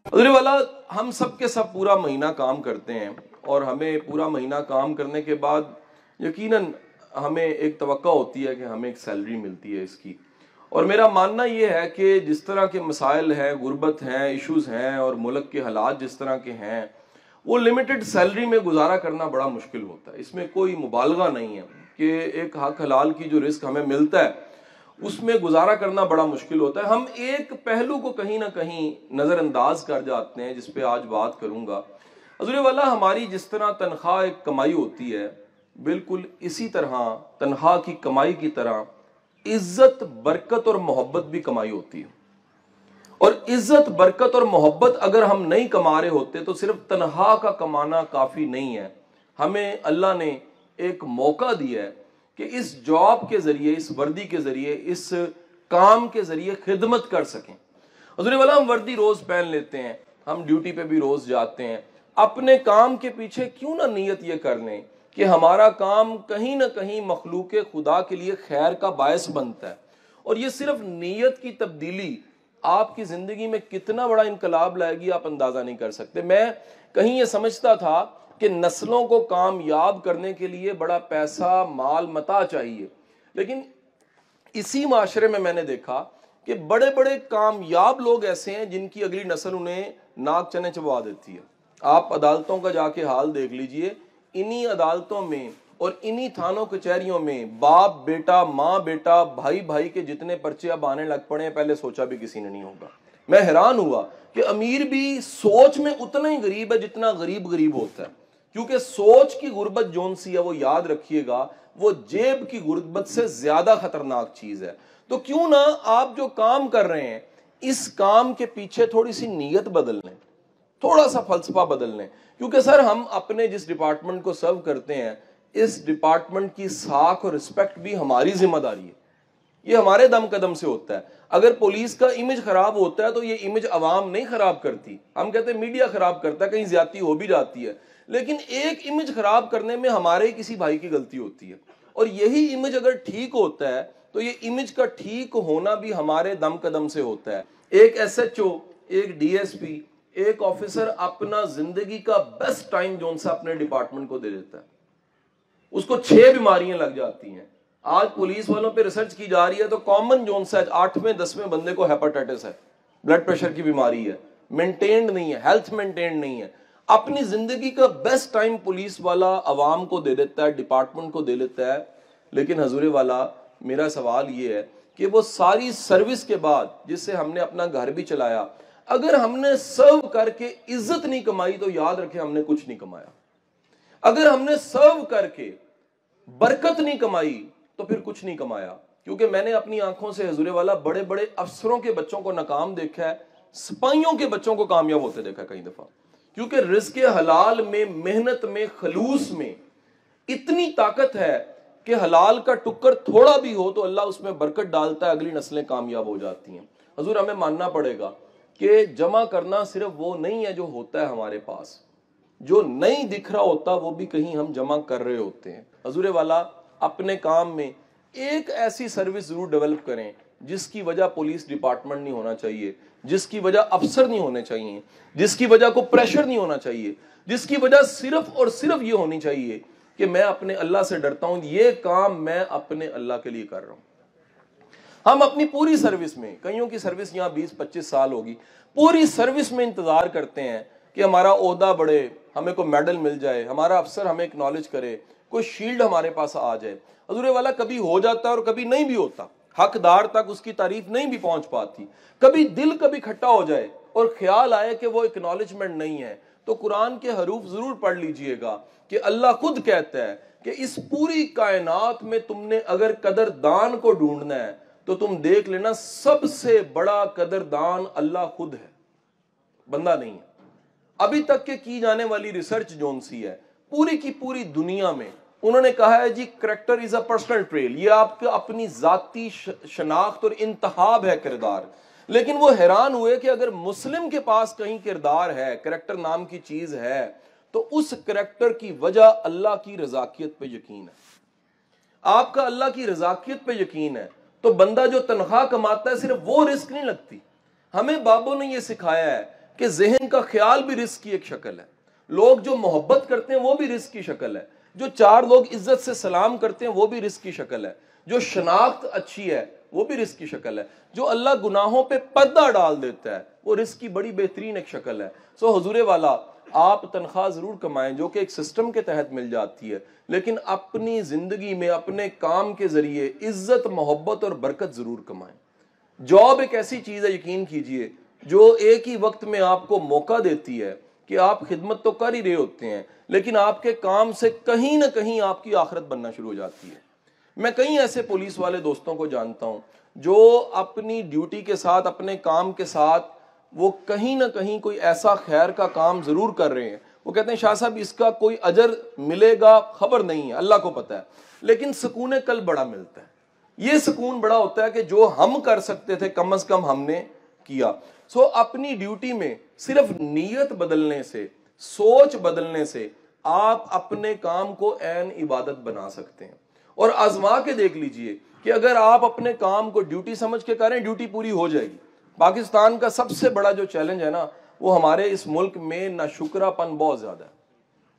حضور والا ہم سب کے سب پورا مہینہ کام کرتے ہیں اور ہمیں پورا مہینہ کام کرنے کے بعد یقیناً ہمیں ایک توقع ہوتی ہے کہ ہمیں ایک سیلری ملتی ہے اس کی. اور میرا ماننا یہ ہے کہ جس طرح کے مسائل ہیں، غربت ہیں، ایشوز ہیں اور ملک کے حالات جس طرح کے ہیں، وہ لمیٹڈ سیلری میں گزارا کرنا بڑا مشکل ہوتا ہے. اس میں کوئی مبالغہ نہیں ہے کہ ایک حق حلال کی جو رزق ہمیں ملتا ہے اس میں گزارا کرنا بڑا مشکل ہوتا ہے. ہم ایک پہلو کو کہیں نہ کہیں نظر انداز کر جاتے ہیں جس پہ آج بات کروں گا. حضور والا ہماری جس طرح تنخواہ ایک کمائی ہوتی ہے، بالکل اسی طرح تنخواہ کی کمائی کی طرح عزت، برکت اور محبت بھی کمائی ہوتی ہے. اور عزت، برکت اور محبت اگر ہم نہیں کما رہے ہوتے تو صرف تنخواہ کا کمانا کافی نہیں ہے. ہمیں اللہ نے ایک موقع دیا ہے کہ اس جاب کے ذریعے، اس وردی کے ذریعے، اس کام کے ذریعے خدمت کر سکیں. حضور والا ہم وردی روز پہن لیتے ہیں، ہم ڈیوٹی پہ بھی روز جاتے ہیں. اپنے کام کے پیچھے کیوں نہ نیت یہ کر لیں کہ ہمارا کام کہیں نہ کہیں مخلوق خدا کے لیے خیر کا باعث بنتا ہے. اور یہ صرف نیت کی تبدیلی آپ کی زندگی میں کتنا بڑا انقلاب لائے گی آپ اندازہ نہیں کر سکتے. میں کہیں یہ سمجھتا تھا کہ نسلوں کو کامیاب کرنے کے لیے بڑا پیسہ، مال، متاع چاہیے، لیکن اسی معاشرے میں نے دیکھا کہ بڑے بڑے کامیاب لوگ ایسے ہیں جن کی اگلی نسل انہیں ناک چنے چبوا دیتی ہے. آپ عدالتوں کا جا کے حال دیکھ لیجئے. انہی عدالتوں میں اور انہی تھانوں کچہریوں میں باپ بیٹا، ماں بیٹا، بھائی بھائی کے جتنے پرچے اب آنے لگ پڑے ہیں، پہلے سوچا بھی کسی نے نہیں ہوگا. میں حیران ہوا کہ امیر بھی سوچ میں اتنا ہی غریب ہے جتنا غریب ہوتا ہے. کیونکہ سوچ کی غربت جون سی ہے، وہ یاد رکھیے گا، وہ جیب کی غربت سے زیادہ خطرناک چیز ہے. تو کیوں نہ آپ جو کام کر رہے ہیں اس کام کے پیچھے تھوڑی سی نیت بدل لیں، تھوڑا سا فلسفہ بدل لیں. کیونکہ سر ہم اپنے جس ڈپارٹمنٹ کو سرو کرتے ہیں، اس ڈپارٹمنٹ کی ساکھ اور رسپیکٹ بھی ہماری ذمہ داری ہے. یہ ہمارے دم قدم سے ہوتا ہے. اگر پولیس کا امیج خراب ہوتا ہے تو یہ امیج عوام نہیں خراب کرتی، ہم کہتے ہیں میڈیا خراب کرتا ہے، کہیں زیادتی ہو بھی جاتی ہے، لیکن ایک امیج خراب کرنے میں ہمارے کسی بھائی کی غلطی ہوتی ہے. اور یہی امیج اگر ٹھیک ہوتا ہے تو یہ امیج کا ٹھیک ہونا بھی ہمارے دم قدم سے ہوتا ہے. ایک ایس ایچ او، ایک ڈی ایس پی، ایک آفیسر اپنا زندگی کا بیسٹ ٹائم جون سا اپنے ڈپارٹمنٹ کو دے دیتا ہے، اس کو 6 بیماریاں لگ جاتی ہیں. آج پولیس والوں پہ ریسرچ کی جا رہی ہے تو کامن جون سا 8ویں 10ویں بندے کو ہیپاٹائٹس ہے، بلڈ پریشر کی بیماری ہے، مینٹینڈ نہیں ہے، ہیلتھ مینٹینڈ نہیں ہے. اپنی زندگی کا بیسٹ ٹائم پولیس والا عوام کو دے دیتا ہے، ڈپارٹمنٹ کو دے دیتا ہے. لیکن حضور والا میرا سوال یہ ہے کہ وہ ساری سروس کے بعد جس سے ہم نے اپنا گھر بھی چلایا، اگر ہم نے سرو کر کے عزت نہیں کمائی تو یاد رکھیں ہم نے کچھ نہیں کمایا. اگر ہم نے سرو کر کے برکت نہیں کمائی تو پھر کچھ نہیں کمایا. کیونکہ میں نے اپنی آنکھوں سے حضور والا بڑے بڑے افسروں کے بچوں کو ناکام دیکھا ہے، سپاہیوں کے بچوں کو کامیاب ہوتے دیکھا کئی دفعہ. کیونکہ رزق حلال میں، محنت میں، خلوص میں اتنی طاقت ہے کہ حلال کا ٹکر تھوڑا بھی ہو تو اللہ اس میں برکت ڈالتا ہے، اگلی نسلیں کامیاب ہو جاتی ہیں. حضور ہمیں ماننا پڑے گا کہ جمع کرنا صرف وہ نہیں ہے جو ہوتا ہے ہمارے پاس، جو نہیں دکھ رہا ہوتا وہ بھی کہیں ہم جمع کر رہے ہوتے ہیں. حضور والا اپنے کام میں ایک ایسی سروس ضرور ڈیولپ کریں جس کی وجہ پولیس ڈپارٹمنٹ نہیں ہونا چاہیے، جس کی وجہ افسر نہیں ہونے چاہیے، جس کی وجہ کو پریشر نہیں ہونا چاہیے، جس کی وجہ صرف اور صرف یہ ہونی چاہیے کہ میں اپنے اللہ سے ڈرتا ہوں، یہ کام میں اپنے اللہ کے لیے کر رہا ہوں. ہم اپنی پوری سروس میں، کئیوں کی سروس یہاں 20-25 سال ہوگی، پوری سروس میں انتظار کرتے ہیں کہ ہمارا عہدہ بڑھے، ہمیں کوئی میڈل مل جائے، ہمارا افسر ہمیں اکنالج کرے، کوئی شیلڈ ہمارے پاس آ جائے. حضور والا کبھی ہو جاتا ہے اور کبھی نہیں بھی ہوتا، حقدار تک اس کی تعریف نہیں بھی پہنچ پاتی. کبھی دل کبھی کھٹا ہو جائے اور خیال آئے کہ وہ اکنالجمنٹ نہیں ہے تو قرآن کے حروف ضرور پڑھ لیجئے گا کہ اللہ خود کہتا ہے کہ اس پوری کائنات میں تم نے اگر قدردان کو ڈھونڈنا ہے تو تم دیکھ لینا سب سے بڑا قدردان اللہ خود ہے، بندہ نہیں ہے. ابھی تک کے کی جانے والی ریسرچ جون سی ہے پوری کی پوری دنیا میں، انہوں نے کہا ہے جی character is a personal trait, یہ آپ کا اپنی ذاتی شناخت اور انتخاب ہے کردار. لیکن وہ حیران ہوئے کہ اگر مسلم کے پاس کہیں کردار ہے، کریکٹر نام کی چیز ہے، تو اس کریکٹر کی وجہ اللہ کی رضاکیت پہ یقین ہے. آپ کا اللہ کی رضاکیت پہ یقین ہے تو بندہ جو تنخواہ کماتا ہے صرف وہ رزق نہیں لگتی. ہمیں بابوں نے یہ سکھایا ہے کہ ذہن کا خیال بھی رزق کی ایک شکل ہے. لوگ جو محبت کرتے ہیں وہ بھی رزق کی شکل ہے. جو چار لوگ عزت سے سلام کرتے ہیں وہ بھی رزق کی شکل ہے. جو شناخت اچھی ہے وہ بھی رزق کی شکل ہے. جو اللہ گناہوں پہ پردہ ڈال دیتا ہے وہ رزق کی بڑی بہترین ایک شکل ہے. حضور والا آپ تنخواہ ضرور کمائیں جو کہ ایک سسٹم کے تحت مل جاتی ہے, لیکن اپنی زندگی میں اپنے کام کے ذریعے عزت, محبت اور برکت ضرور کمائیں. جاب ایک ایسی چیز ہے, یقین کیجئے, جو ایک ہی وقت میں آپ کو موقع دیتی ہے کہ آپ خدمت تو کر ہی رہے ہوتے ہیں, لیکن آپ کے کام سے کہیں نہ کہیں آپ کی آخرت بننا شروع ہو جاتی ہے. میں کئی ایسے پولیس والے دوستوں کو جانتا ہوں جو اپنی ڈیوٹی کے ساتھ, اپنے کام کے ساتھ, وہ کہیں نہ کہیں کوئی ایسا خیر کا کام ضرور کر رہے ہیں. وہ کہتے ہیں شاہ صاحب اس کا کوئی اجر ملے گا خبر نہیں ہے, اللہ کو پتہ ہے, لیکن سکون قلب بڑا ملتا ہے. یہ سکون بڑا ہوتا ہے کہ جو ہم کر سکتے تھے کم از کم ہم نے کیا. اپنی ڈیوٹی میں صرف نیت بدلنے سے, سوچ بدلنے سے آپ اپنے کام کو عین عبادت بنا سکتے ہیں. اور آزما کے دیکھ لیجئے کہ اگر آپ اپنے کام کو ڈیوٹی سمجھ کے کریں, ڈیوٹی پوری ہو جائے گی. پاکستان کا سب سے بڑا جو چیلنج ہے نا, وہ ہمارے اس ملک میں ناشکرا پن بہت زیادہ ہے.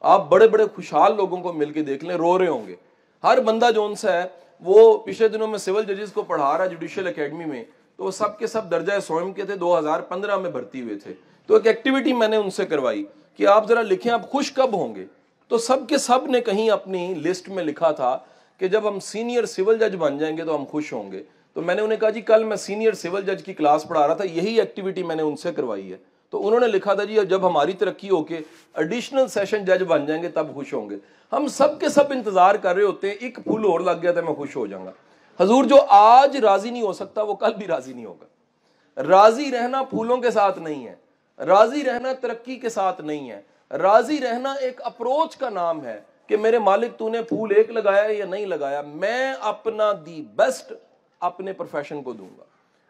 آپ بڑے بڑے خوشحال لوگوں کو مل کے دیکھ لیں, رو رہے ہوں گے. ہر بندہ جو ان سے ہے, وہ پچھلے دنوں میں سول ججز کو پڑھا رہا جوڈیشل اکیڈمی میں, تو وہ سب کے سب درجہ سوئم کے تھے, 2015 میں بھرتی ہوئے تھے. تو ایک ایکٹیویٹی میں نے ان سے کروائی کہ آپ ذرا لکھیں آپ خوش کب ہوں گے. تو سب کے سب نے کہیں اپنی لسٹ میں لکھا تھا کہ جب ہم سینئر سول جج بن جائیں گے تو ہم خوش ہوں گے. تو میں نے انہیں کہا جی کل میں سینئر سول جج کی کلاس پڑھا رہا تھا, یہی ایکٹیویٹی میں نے ان سے کروائی ہے. تو انہوں نے لکھا تھا جی جب ہماری ترقی ہو کے ایڈیشنل سیشن جج بن جائیں گے تب خوش ہوں گے. ہم سب کے سب انتظار کر رہے ہوتے ہیں, ایک پھول اور لگ گیا تھا میں خوش ہو جاؤں گا. حضور جو آج راضی نہیں ہو سکتا وہ کل بھی راضی نہیں ہوگا. راضی رہنا پھولوں کے ساتھ نہیں ہے, راضی رہنا ترقی کے ساتھ نہیں ہے. راضی رہنا ایک اپروچ کا نام ہے کہ میرے مالک تو نے پھول ایک لگایا یا نہیں لگایا, میں اپنا دی بیسٹ اپنے پروفیشن کو دوں گا,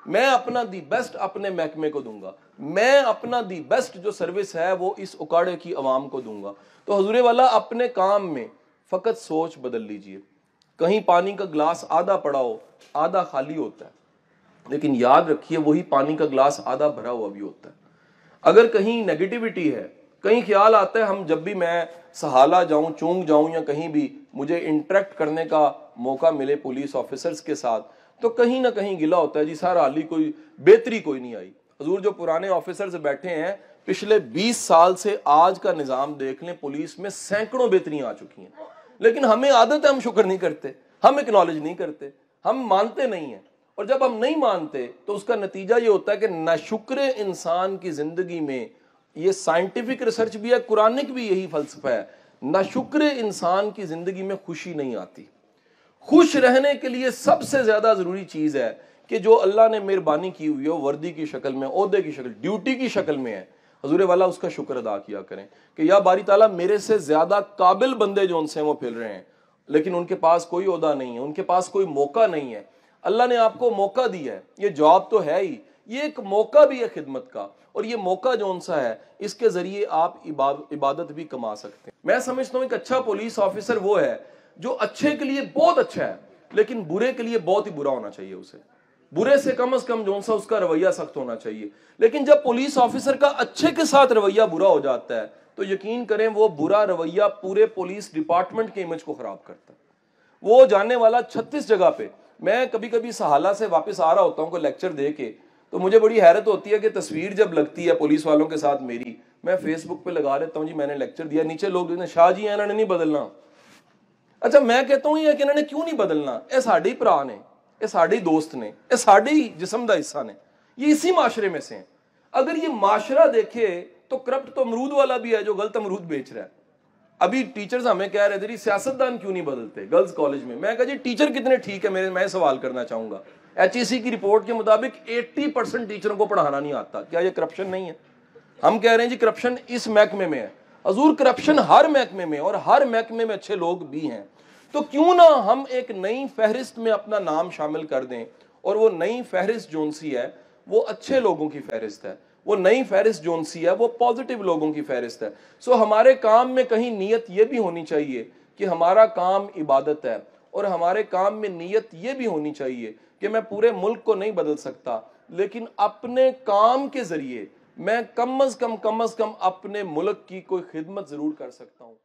میں اپنا دی بیسٹ اپنے محکمے کو دوں گا, میں اپنا دی بیسٹ جو سروس ہے وہ اس اکاڑے کی عوام کو دوں گا. تو حضور والا اپنے کام میں فقط سوچ بدل لیجئے. کہیں پانی کا گلاس آدھا پڑا ہو, آدھا خالی ہوتا ہے, لیکن یاد رکھیے وہی پانی کا گلاس آدھا بھرا ہوا بھی ہوتا ہے. اگر کہیں نیگیٹیوٹی ہے, کہیں خیال آتا ہے, ہم جب بھی میں سہالہ جاؤں, چونگ جاؤں یا کہیں بھی مجھے انٹریکٹ کرنے کا موقع ملے پولیس آفیسرز کے ساتھ, تو کہیں نہ کہیں گلا ہوتا ہے جی سر حالی کوئی بہتری کوئی نہیں آئی. حضور جو پرانے آفیسرز بیٹھے ہیں پچھلے 20 سال سے آج کا نظام دیکھ لیں, پولیس میں سینکڑوں بہتریاں آ چکی ہیں, لیکن ہمیں عادت ہے ہم شکر نہیں کرتے, ہم اکنالج نہیں کرتے, ہم مانتے نہیں ہیں. اور جب ہم نہیں مانتے تو اس کا نتیجہ یہ ہوتا ہے کہ ناشکر انسان کی زندگی میں, یہ سائنٹیفک ریسرچ بھی ہے, قرآنک بھی یہی فلسفہ ہے, ناشکر انسان کی زندگی میں خوشی نہیں آتی. خوش رہنے کے لیے سب سے زیادہ ضروری چیز ہے کہ جو اللہ نے مہربانی کی ہوئی ہے وردی کی شکل میں, عہدے کی شکل, ڈیوٹی کی شکل میں ہے, حضور والا اس کا شکر ادا کیا کریں کہ یا باری تعالیٰ میرے سے زیادہ قابل بندے جو ان سے وہ پھر رہے ہیں, لیکن ان کے پاس کوئی عہدہ نہیں ہے, ان کے پاس کوئی موقع نہیں ہے. اللہ نے آپ کو موقع دیا ہے, یہ جاب تو ہے ہی, یہ ایک موقع بھی ہے خدمت کا, اور یہ موقع جو ان سا ہے اس کے ذریعے آپ عبادت بھی کما سکتے ہیں. میں سمجھتا ہوں ایک اچھا پولیس آفیسر وہ ہے جو اچھے کے لیے بہت اچھا ہے لیکن برے کے لیے بہت ہی برا ہونا چاہیے. اسے برے سے کم از کم جو سا اس کا رویہ سخت ہونا چاہیے. لیکن جب پولیس آفیسر کا اچھے کے ساتھ رویہ برا ہو جاتا ہے تو یقین کریں وہ برا رویہ پورے پولیس ڈپارٹمنٹ کے امیج کو خراب کرتا ہے. وہ جانے والا 36 جگہ پہ, میں کبھی کبھی سہالہ سے واپس آ رہا ہوتا ہوں کوئی لیکچر دے کے, تو مجھے بڑی حیرت ہوتی ہے کہ تصویر جب لگتی ہے پولیس والوں کے ساتھ میری, میں فیس بک پہ لگا لیتا ہوں جی میں نے لیکچر دیا, نیچے لوگ دیکھتے ہیں شاہ جی انہوں نے نہیں بدلنا. اچھا میں کہتا ہوں یہ کہ انہوں نے کیوں نہیں بدلنا, اے ساڑی پرا نے, اے ساڑی دوست نے, اے ساڑی جسم دا حصہ نے, یہ اسی معاشرے میں سے ہیں. اگر یہ معاشرہ دیکھے تو کرپٹ تو امرود والا بھی ہے جو غلط امرود بیچ رہا ہے. ابھی ٹیچرز ہمیں کہہ رہے تھے جی سیاستدان کیوں نہیں بدلتے گرلز کالج میں, میں کہا جی ٹیچر کتنے ٹھیک ہے, میں سوال کرنا چاہوں گا. HEC کی رپورٹ کے مطابق 80% ٹیچروں کو پڑھانا نہیں آتا. کیا یہ کرپشن نہیں ہے؟ ہم کہہ رہے ہیں جی کرپشن اس محکمے میں ہے. حضور کرپشن ہر محکمے میں, اور ہر محکمے میں اچھے لوگ بھی ہیں. تو کیوں نہ ہم ایک نئی فہرست میں اپنا نام شامل کر دیں, اور وہ نئی فہرست جون سی ہے وہ اچھے لوگوں کی فہرست ہے, وہ نئی فہرست جون سی ہے وہ پازیٹیو لوگوں کی فہرست ہے. ہمارے کام میں کہیں نیت یہ بھی ہونی چاہیے کہ ہمارا کام عبادت ہے, اور ہمارے کام میں نیت یہ بھی ہونی چاہیے کہ میں پورے ملک کو نہیں بدل سکتا، لیکن اپنے کام کے ذریعے میں کم از کم اپنے ملک کی کوئی خدمت ضرور کر سکتا ہوں۔